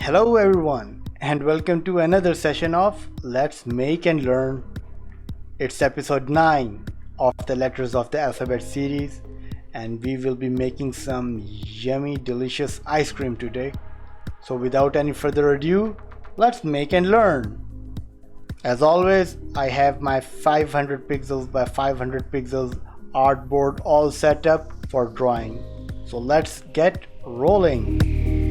Hello everyone and welcome to another session of Let's Make and Learn. It's episode 9 of the Letters of the Alphabet series, and we will be making some yummy delicious ice cream today. So without any further ado, let's make and learn. As always, I have my 500 pixels by 500 pixels artboard all set up for drawing. So let's get rolling.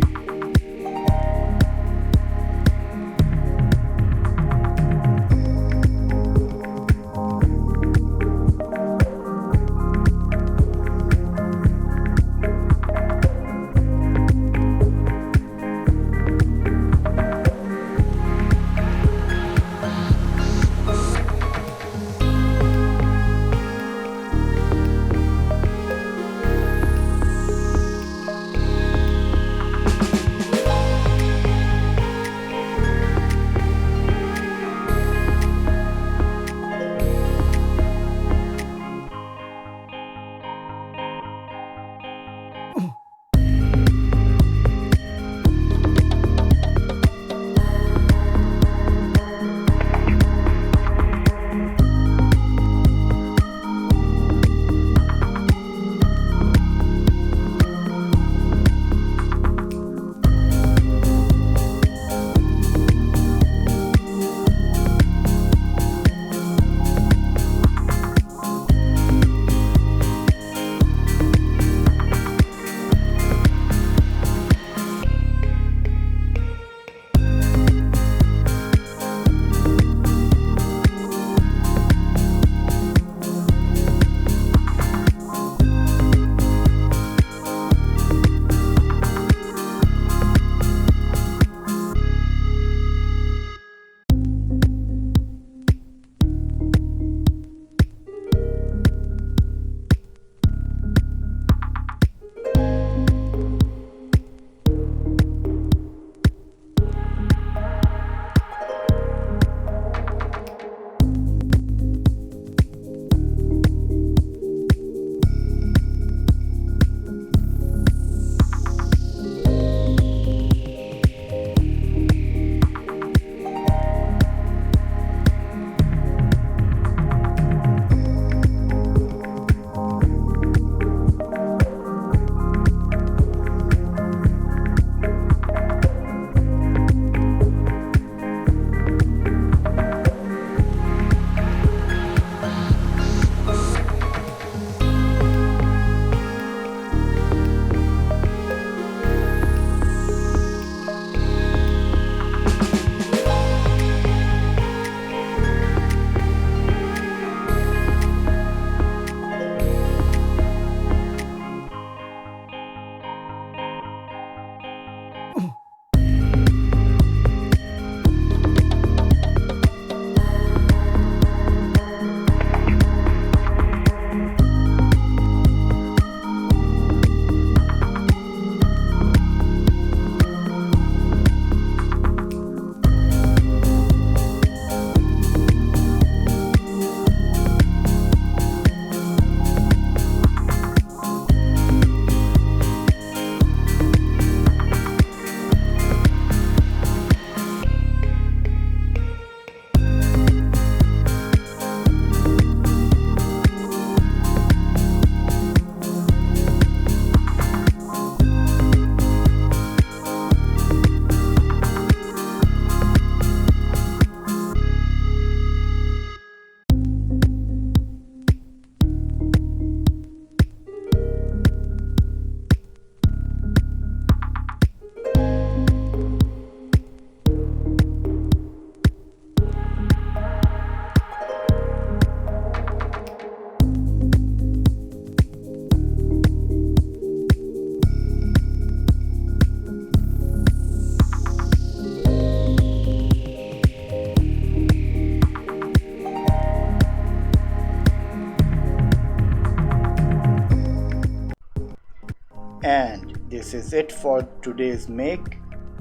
And this is it for today's make.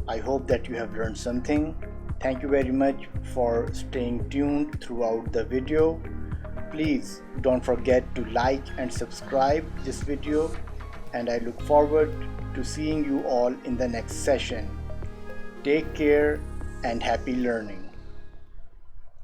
I hope that you have learned something. Thank you very much for staying tuned throughout the video. Please don't forget to like and subscribe this video, and I look forward to seeing you all in the next session. Take care and happy learning.